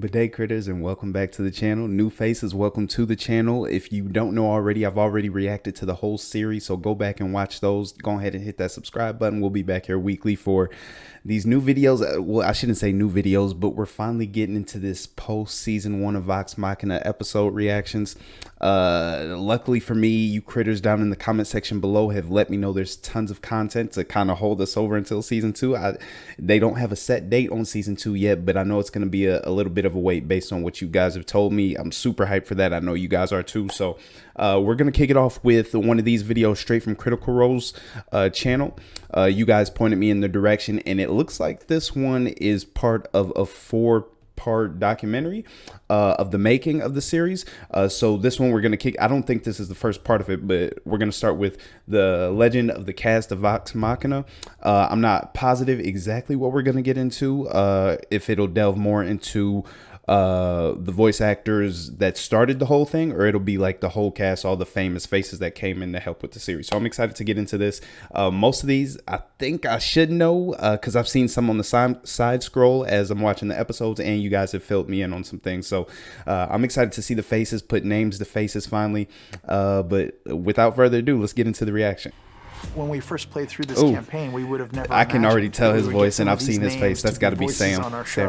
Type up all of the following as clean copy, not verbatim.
Good day, critters, and welcome back to the channel. New faces, welcome to the channel. If you don't know already, I've already reacted to the whole series, so go back and watch those. Go ahead and hit that subscribe button. We'll be back here weekly for these new videos. Well, I shouldn't say new videos, but we're finally getting into this post season 1 of Vox Machina episode reactions. Luckily for me, you critters down in the comment section below have let me know there's tons of content to kind of hold us over until season 2. They don't have a set date on season 2 yet, but I know it's going to be a little bit of a wait based on what you guys have told me. I'm super hyped for that. I know you guys are too. So we're going to kick it off with one of these videos straight from Critical Role's channel. You guys pointed me in the direction, and it looks like this one is part of a 4-part documentary of the making of the series. So this one we're going to kick. I don't think this is the first part of it, but we're going to start with the legend of the cast of Vox Machina. I'm not positive exactly what we're going to get into, if it'll delve more into the voice actors that started the whole thing, or it'll be like the whole cast, all the famous faces that came in to help with the series. So I'm excited to get into this. Most of these I think I should know, because I've seen some on the side scroll as I'm watching the episodes, and you guys have filled me in on some things. So I'm excited to see the faces, put names to faces finally. But without further ado, let's get into the reaction. When we first played through this campaign, we would have never. I can already tell his voice, and I've seen his face. That's got to be Sam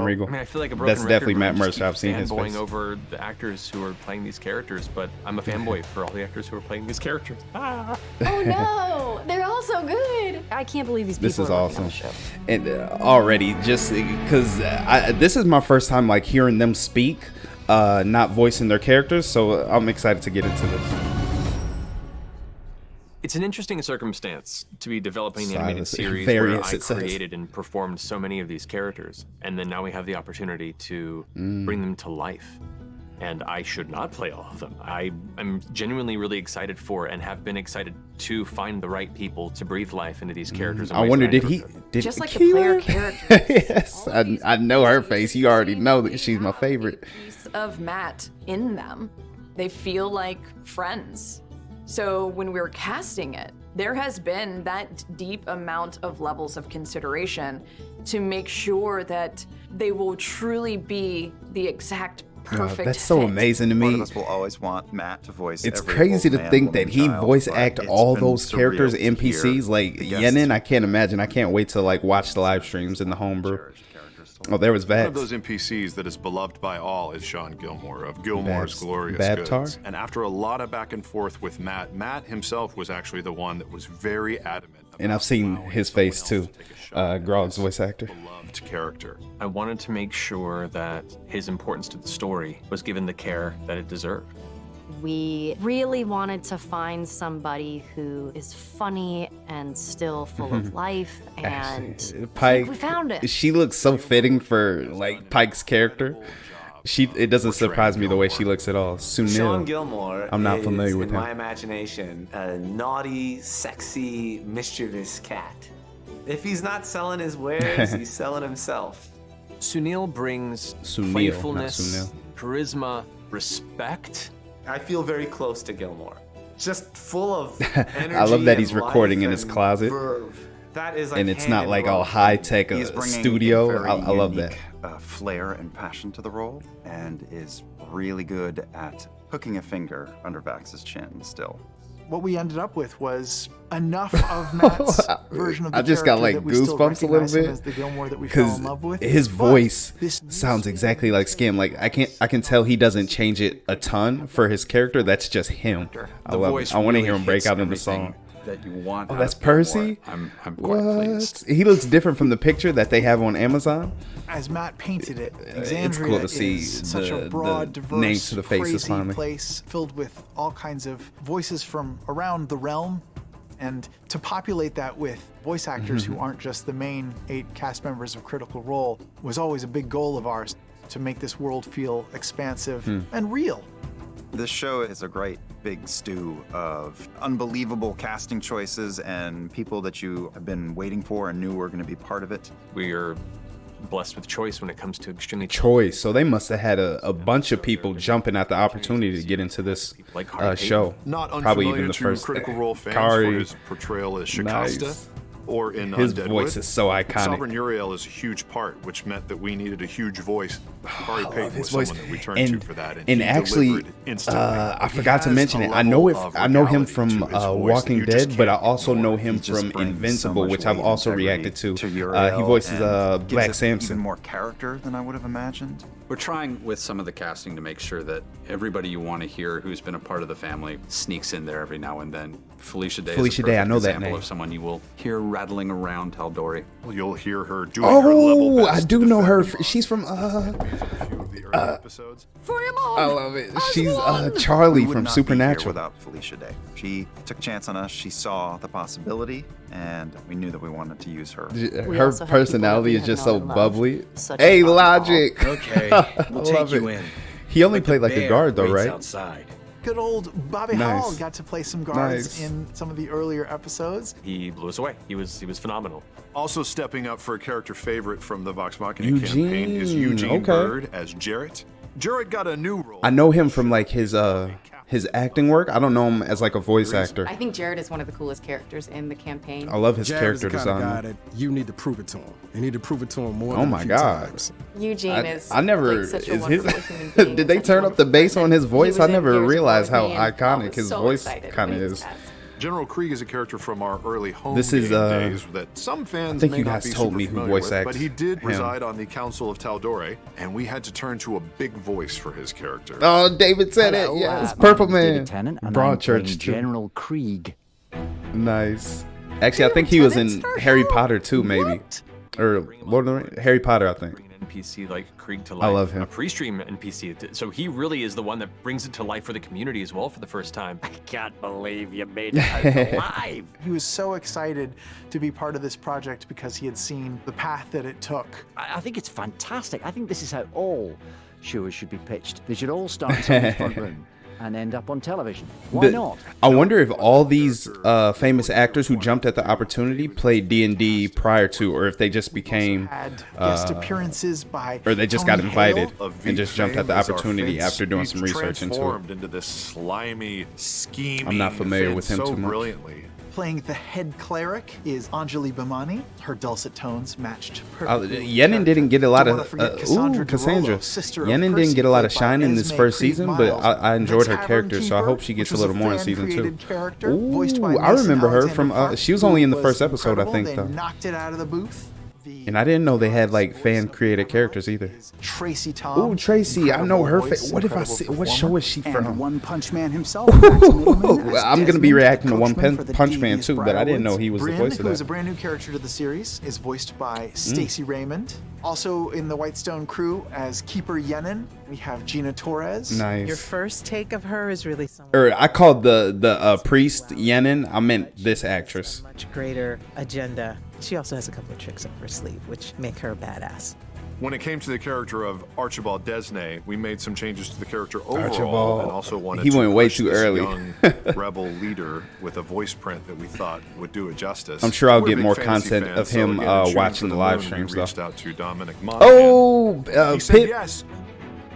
Riegel. I mean, I feel like a broken That's definitely Matt record. Mercer. I've seen his face. Over the actors who are playing these characters, but I'm a fanboy for all the actors who are playing these characters. Ah. Oh no, they're all so good. I can't believe these people. This is are awesome. on the show. And already, just because this is my first time like hearing them speak, not voicing their characters, so I'm excited to get into this. It's an interesting circumstance to be developing an animated series Various, where I created and performed so many of these characters, and then now we have the opportunity to bring them to life. And I should not play all of them. I'm genuinely really excited for, and have been excited to find the right people to breathe life into these characters. I wonder, did Just like the player character. Yes, I know her face. You already know that she's my favorite. Piece of Matt in them. They feel like friends. So when we were casting it, there has been that deep amount of levels of consideration to make sure that they will truly be the exact perfect that's so fit. amazing to me. Part of us will always want Matt to voice. It's every crazy old to man, think that woman, he child, voice but act it's all been those characters, surreal to hear NPCs. Like the guests. Yenin, I can't imagine. I can't wait to like watch the live streams in the homebrew. Oh, there was One of Vax. those NPCs that is beloved by all is Sean Gilmore of Gilmore's Glorious Babtar? Goods. And after a lot of back and forth with Matt himself was actually the one that was very adamant. And I've seen his face too. Grog's voice actor. Beloved character. I wanted to make sure that his importance to the story was given the care that it deserved. We really wanted to find somebody who is funny and still full of life, and Pike, we found it. She looks so fitting for like Pike's character. It doesn't surprise me the way she looks at all. Sean Sunil. Gilmore I'm not is, familiar with in him. my imagination, a naughty, sexy, mischievous cat. If he's not selling his wares, he's selling himself. Sunil brings Sunil, not playfulness, Sunil. charisma, respect. I feel very close to Gilmore. Just full of energy. I love that he's and recording life in his and closet. verve. That is like And it's hand not in like all glove. high-tech He's bringing studio. a very I love that. unique, flair and passion to the role, and is really good at hooking a finger under Vax's chin still. What we ended up with was enough of Matt's version of the I just got character like that we still goosebumps a little recognize him bit as the Gilmore that we fell because in love with. his But voice this sounds exactly like Skim. Like I can tell he doesn't change it a ton for his character. That's just him. I love it. I want to hear him break out in the song. That you want. Oh, out that's of Gilmore. Percy? I'm quite What? pleased. He looks different from the picture that they have on Amazon. as Matt painted it, It's Exandria cool to see is such the a broad, diverse, names to the faces crazy finally. place filled with all kinds of voices from around the realm. And to populate that with voice actors who aren't just the main 8 cast members of Critical Role was always a big goal of ours, to make this world feel expansive and real. This show is a great big stew of unbelievable casting choices and people that you have been waiting for and knew were going to be part of it. We are blessed with choice when it comes to extremely Choice. So they must have had a bunch of people jumping at the opportunity to get into this show. Not Probably unfamiliar even the to first Critical Role fans Kari. for his portrayal as Shikasta, Nice. or in His Undeadwood. voice is so iconic. Sovereign Uriel is a huge part, which meant that we needed a huge voice. Kari Payton was his voice. someone that we turned to for that, And he actually, delivered instantly. I He forgot to has mention a it. I know level of I know him regality from to his voice that Walking you just Dead, but I can't also know ignore. him He just from brings so Invincible, much which I've weight also and reacted to. Uriel He voices and Black gives it Samson. even more character than I would have imagined. We're trying with some of the casting to make sure that everybody you want to hear who's been a part of the family sneaks in there every now and then. Felicia Day Felicia is a Day, I perfect know that example name. of someone you will hear rattling around Tal'Dorei. You'll hear her doing her level Oh, best I to do know her. defend the She's from a few of the early episodes. I love it. She's Charlie We would from not be here Supernatural. without Felicia Day. She took a chance on us. She saw the possibility, and we knew that we wanted to use her. We Her also have people personality that is we just have so known and bubbly. loved, such as Hey, Bob Logic. Okay, we'll love take you it. in. He only But played the like a bear guard though, waits right? outside. Good old Bobby Nice. Hall got to play some guards Nice. in some of the earlier episodes. He blew us away. He was phenomenal. Also stepping up for a character favorite from the Vox Machina Eugene, campaign is Eugene okay. Bird as Jarrett. Jarrett got a new role. I know him from like his acting work. I don't know him as like a voice actor. I think Jared is one of the coolest characters in the campaign. I love his Jared is character the kind of design. guy that you need to prove it to him. You need to prove it to him more Oh than my a few God. times. Eugene is I never like such a is his. wonderful human being. Did they Such a turn up the wonderful bass on his person. voice? He I was in never years realized before how me, and I iconic was his so voice excited kind of when he was is. cast. General Krieg is a character from our early home This is, game days that some fans I think may you not guys be told super me who familiar voice with, acts but he did him. reside on the Council of Tal'Dorei, and we had to turn to a big voice for his character. Oh, David said it. Yes, Purple Man. Tennant, and I'm playing Broadchurch too. General Krieg. Nice. Actually, I think he was in Harry Potter too, maybe, or Lord of the Rings. Harry Potter, I think. Bring an NPC like Krieg to life. I love him. A pre-stream NPC. So he really is the one that brings it to life for the community as well for the first time. I can't believe you made it out alive. He was so excited to be part of this project because he had seen the path that it took. I think it's fantastic. I think this is how all shows should be pitched. They should all start in someone's front room and end up on television. Why not? I wonder if all these famous actors who jumped at the opportunity played D&D prior to, or if they just became, Had guest appearances by or they just Tony got invited Hale. Of and just jumped at the fame is our opportunity face. after doing He's some research into it. transformed into this slimy, scheming. I'm not familiar with him so too much. brilliantly. Playing the head cleric is Anjali Bhimani. Her dulcet tones matched perfectly. with the Yenin character. didn't get a lot Don't of wanna forget Cassandra. DeRollo, sister of Yenin Percy, didn't get a lot of played by shine in this Esme first Creed season, but Miles. I enjoyed The her Tavern character, so I Keeper, hope she gets which a little was more in season fan-created 2. character, voiced by Ooh, I Mason remember her Alexander from. Park, She was who only in the was first episode, I incredible. think, They though. knocked it out of the booth. And I didn't know they had like fan created characters either. Tracy Tom. Ooh, Tracy, I know her. incredible voice, What if I incredible see? What show performer. is she And from? One Punch Man himself. Max Mittelman, as I'm gonna be Desmond, reacting to the One coachman for the Punch Man devious too, but I didn't know Briarwoods. he was the Bryn, voice of who is a that. brand new character to the series, is voiced by Stacey Raymond. Also in the Whitestone crew as Keeper Yenin, we have Gina Torres. Nice. Your first take of her is really someone Or I called the priest Yenin. I meant this actress. much greater agenda. She also has a couple of tricks up her sleeve, which make her a badass. When it came to the character of Archibald Desney, we made some changes to the character overall, Archibald. and also wanted He to went way push too this early. young rebel leader with a voice print that we thought would do it justice. I'm sure I'll We're get big more fantasy content fans, of so him again, in shooting watching for the the live moon, streams, we though. reached out to Dominic Monaghan. Oh, He said Pit, yes.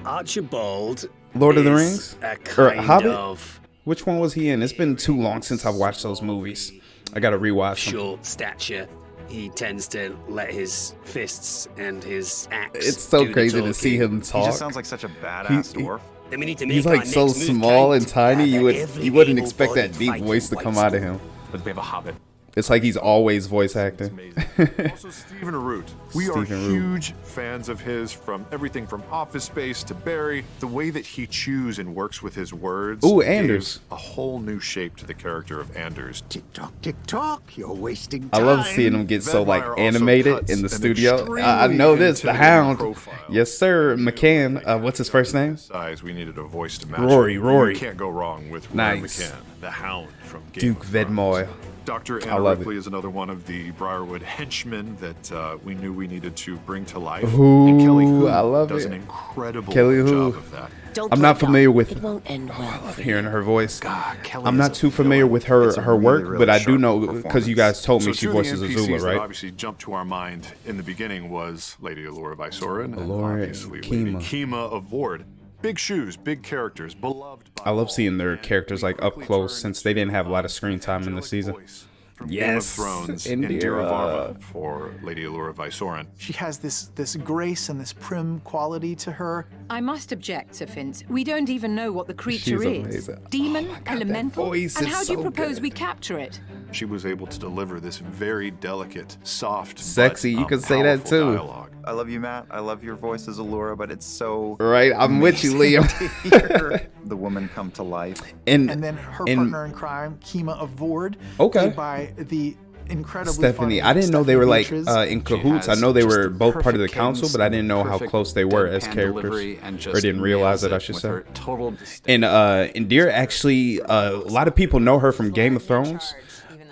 Archibald. Lord of the is Rings, a or kind Hobbit. of Which one was he in? It's been too long since I've watched those movies. I gotta rewatch them. short stature. He tends to let his fists and his axe. It's so do the crazy to see talking. him He talk. just sounds like such a badass dwarf. Then we need to make He's our like so next move, small Kate. and tiny. You Every wouldn't expect that able-bodied deep fighter voice to come fights out of him. But we have a hobbit. It's like he's always voice It's acting. amazing. Also, Stephen Root. We are Stephen Root. huge fans of his, from everything from Office Space to Barry. The way that he chews and works with his words. Ooh, gave Anders. A whole new shape to the character of Anders. Tick tock, you're wasting I time. love seeing him get so like Vedmire also animated cuts in the an studio. extremely I know this, the intimidating Hound. profile. Yes, sir. McCann. What's his first name? Size, we needed a voice to match. Rory, it. Rory. You can't go wrong with Nice. Rory McCann, the Hound from Game Duke of Thrones. Vedmoy. Dr. I Anna love Ripley is another one of the Briarwood henchmen that we knew we needed to bring to life. Ooh, and Kelly Hu I love does it. an incredible Kelly Hu. job of that. I'm not familiar with. It won't end well. I love hearing her voice. Kelly I'm is not a too familiar villain. with her It's a her work, really, but I really do know sharp because you guys told me So she two of voices the NPCs Azula, that right? obviously jumped to our mind in the beginning was Lady Allura Vysoren and Allura obviously and Lady Kima of Vord. Big shoes, big characters, beloved by I love all. seeing their And characters we like up quickly close turned since they didn't have a lot of to screen time in the angelic season. voice From Game of Thrones, Indira Varma for Lady Allura Vysoren. She has this grace and this prim quality to her. I must object, Sir Finch. We don't even know what the creature She's is. amazing. Demon, elemental, voice and is how do you so propose good. we capture it? She was able to deliver this very delicate, soft, Sexy, but, you could say that powerful too. dialogue. I love you, Matt. I love your voice as Allura, but it's so Right, I'm with you, amazing Liam. to hear the woman come to life. And then her partner in crime, Kima of Vord, Okay. played by the incredibly Stephanie, funny I didn't know they were like Stephanie in Beatriz. cahoots. I has know they just were the both part of the perfect council, cadence but I didn't know how perfect close they were as deadpan characters, delivery and or just didn't realize nails it, I should with say. her total And Indira actually, a lot of people know her from Game of Thrones,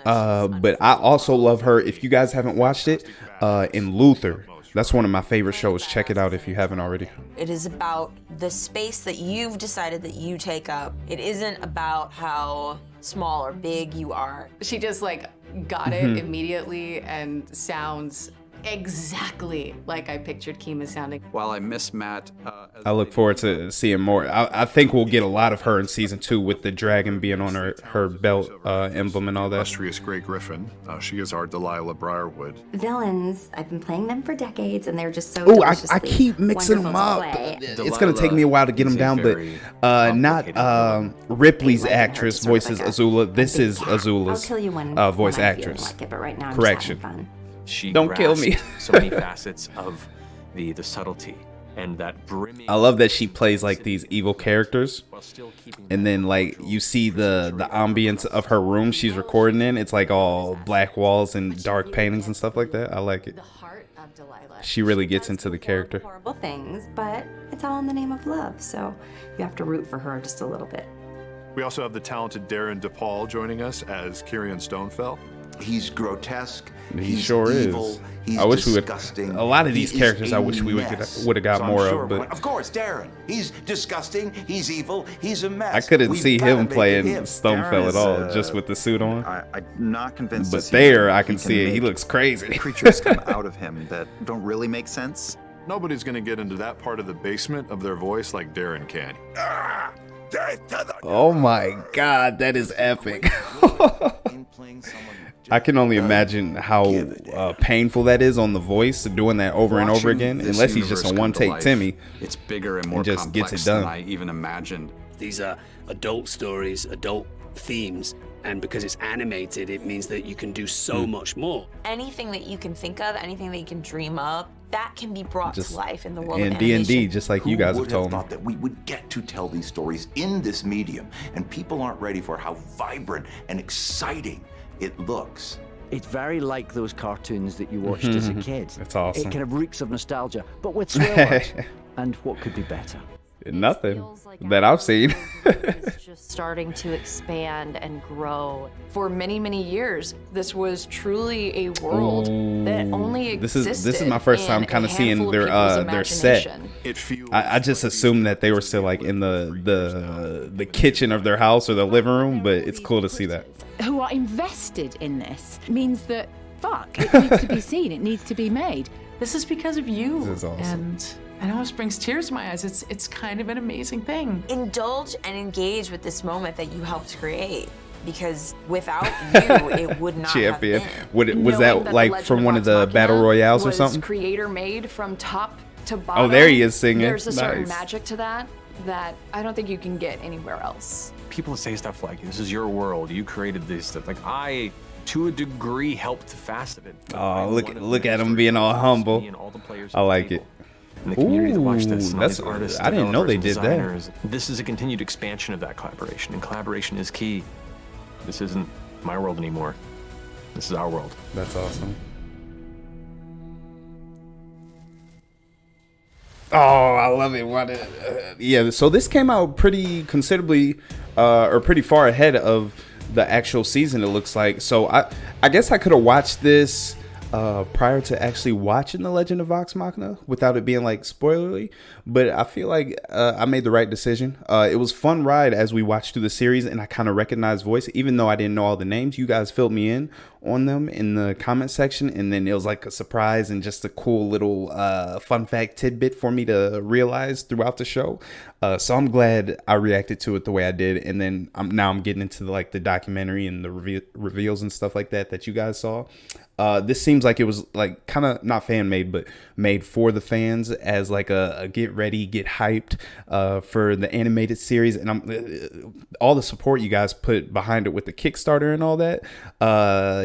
but I also love her. If you guys haven't watched it, in Luther. That's one of my favorite shows. Check it out if you haven't already. It is about the space that you've decided that you take up. It isn't about how small or big you are. She just like got it immediately and sounds exactly like I pictured Kima sounding. While I miss Matt, I look forward to seeing more. I think we'll get a lot of her in season 2 with the dragon being on her belt emblem and all that. Illustrious Grey Griffin. She is our Delilah Briarwood. Villains, I've been playing them for decades, and they're just so Oh, I deliciously keep mixing them wonderful up. to play. It's gonna take me a while to get them down, but not Ripley's actress voices Azula. This is I'll Azula's kill you when voice when I'm feeling actress. like it, but right now I'm Correction. just having fun. She Don't kill me. grasped so many facets of the subtlety and that brimming. I love that she plays like these evil characters, and then like you see the ambience of her room she's recording in. It's like all black walls and dark paintings and stuff like that. I like it. She really gets into the character. Horrible things, but it's all in the name of love, so you have to root for her just a little bit. We also have the talented Darren De Paul joining us as Kyrian Stonefell. He's grotesque. He he's sure evil, is. He's I wish we would. disgusting. A lot of He these is characters, I a wish we would mess. have got So I'm more sure of. But of course, Darren. He's disgusting. He's evil. He's a mess. I couldn't We've see gotta him make it playing him. Stonefell Darren at is, all, just with the suit on. I'm not convinced. But this there, season I can he see it. He make looks crazy. Creatures come out of him that don't really make sense. Nobody's going to get into that part of the basement of their voice like Darren can. Oh my God, that is epic. I can only imagine how painful that is on the voice, doing that over and over Watching again. this Unless he's just a universe come to one-take life, Timmy. It's bigger and more and just complex gets it done. than I even imagined. These are adult stories, adult themes, and because it's animated, it means that you can do so much more. Anything that you can think of, anything that you can dream up, that can be brought Just to life in the world in of D&D, animation. just like Who you guys have would told me. thought that we would get to tell these stories in this medium, and people aren't ready for how vibrant and exciting it looks. It's very like those cartoons that you watched as a kid. That's awesome. It kind of reeks of nostalgia, but with thrillers. And what could be better? Nothing that I've seen. It's just starting to expand and grow. For many, many years, this was truly a world that only This existed is my first time in kind a of seeing handful of their people's set. imagination. It feels I just assumed that they were still like in the kitchen of their house or the living room, but it's cool to see that. Who are invested in this means that, fuck, it needs to be seen, it needs to be made. This is because of you. This is awesome. And I know it brings tears to my eyes. It's kind of an amazing thing. Indulge and engage with this moment that you helped create. Because without you, it would not Champion. have been. Was Knowing that The like Legend from of one of Vox the battle Machina royales or was something? creator made from top to bottom. Oh, there he is singing. There's a certain Nice. magic to that I don't think you can get anywhere else. People say stuff like, "This is your world. You created this stuff." Like I, to a degree, helped to fasten it. Oh, look at him being all humble. I like it. And the community that watched this, and all that's these artists, I didn't know they developers, did and that. designers. This is a continued expansion of that collaboration, and collaboration is key. This isn't my world anymore. This is our world. That's awesome. Oh, I love it. Yeah, so this came out pretty considerably, or pretty far ahead of the actual season, it looks like. So I guess I could have watched this prior to actually watching The Legend of Vox Machina without it being like spoilery, but I feel like I made the right decision. It was fun ride as we watched through the series, and I kind of recognized voice, even though I didn't know all the names. You guys filled me in on them in the comment section, and then it was like a surprise and just a cool little fun fact tidbit for me to realize throughout the show. So I'm glad I reacted to it the way I did, and then I'm getting into the documentary and the reveals and stuff like that you guys saw. This seems like it was like kind of not fan made, but made for the fans as like a get ready, get hyped for the animated series. And I'm all the support you guys put behind it with the Kickstarter and all that.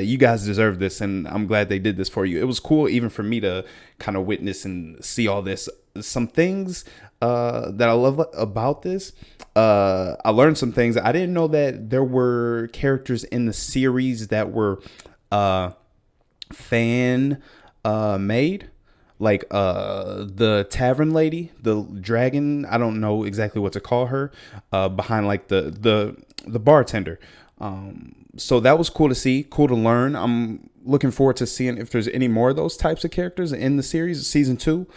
You guys deserve this, and I'm glad they did this for you. It was cool even for me to kind of witness and see all this. Some things that I love about this. I learned some things. I didn't know that there were characters in the series that were fan made, like the tavern lady, the dragon, I don't know exactly what to call her, behind like the bartender. So that was cool to see, cool to learn. I'm looking forward to seeing if there's any more of those types of characters in the series, season 2,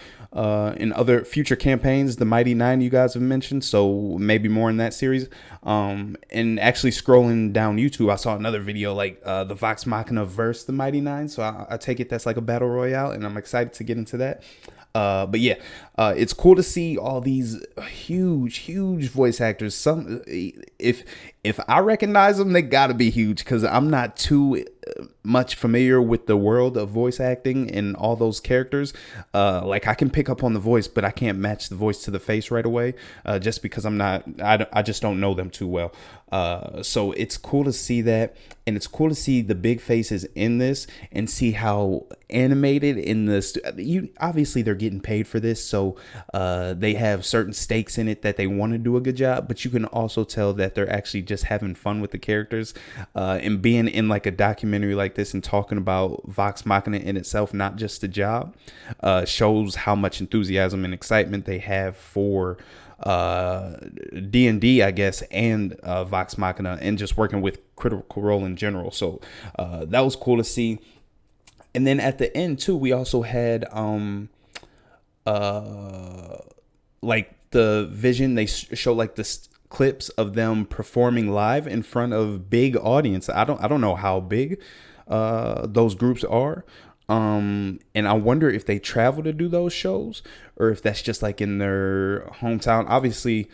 in other future campaigns, the Mighty Nine you guys have mentioned. So maybe more in that series. And actually scrolling down YouTube, I saw another video like the Vox Machina versus the Mighty Nine. So I take it that's like a battle royale, and I'm excited to get into that. But yeah, it's cool to see all these huge voice actors. Some, if I recognize them, they gotta be huge, because I'm not too much familiar with the world of voice acting and all those characters. Like I can pick up on the voice, but I can't match the voice to the face right away, just because I just don't know them too well. So it's cool to see that, and it's cool to see the big faces in this and see how animated in this. Obviously they're getting paid for this, so they have certain stakes in it that they want to do a good job, but you can also tell that they're actually just having fun with the characters, and being in like a documentary like this and talking about Vox Machina in itself, not just a job, shows how much enthusiasm and excitement they have for D&D, I guess, and Vox Machina, and just working with Critical Role in general. So that was cool to see. And then at the end too, we also had like the vision. They show like the clips of them performing live in front of big audience. I don't know how big those groups are. And I wonder if they travel to do those shows, or if that's just like in their hometown. Obviously,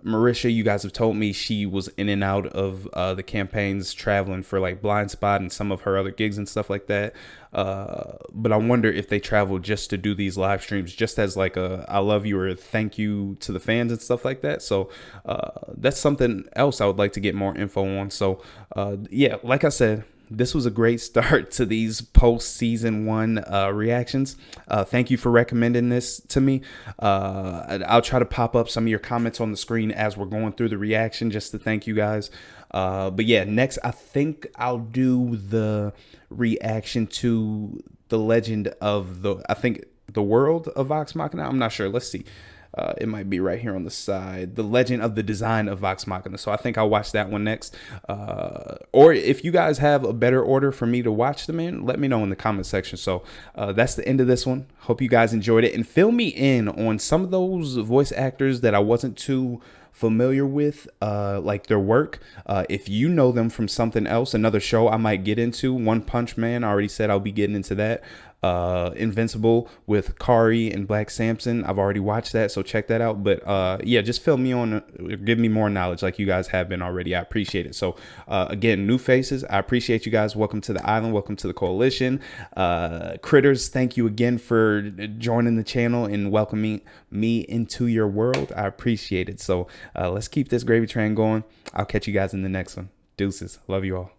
Marisha, you guys have told me she was in and out of the campaigns, traveling for like Blind Spot and some of her other gigs and stuff like that. But I wonder if they travel just to do these live streams, just as like a I love you or a thank you to the fans and stuff like that. So that's something else I would like to get more info on. So yeah, like I said, this was a great start to these post season 1 reactions. Thank you for recommending this to me. I'll try to pop up some of your comments on the screen as we're going through the reaction, just to thank you guys. But yeah, next I think I'll do the reaction to the Legend of the World of Vox Machina. I'm not sure. Let's see. It might be right here on the side. The Legend of the Design of Vox Machina. So I think I'll watch that one next. Or if you guys have a better order for me to watch them in, let me know in the comment section. So that's the end of this one. Hope you guys enjoyed it. And fill me in on some of those voice actors that I wasn't too familiar with, like their work. If you know them from something else, another show I might get into. One Punch Man, I already said I'll be getting into that. Invincible with Kari and Black Samson, I've already watched that, so check that out. But yeah, just fill me on, give me more knowledge like you guys have been already. I appreciate it. So again, new faces, I appreciate you guys. Welcome to the island, welcome to the coalition. Critters, thank you again for joining the channel and welcoming me into your world. I appreciate it. So let's keep this gravy train going. I'll catch you guys in the next one. Deuces, love you all.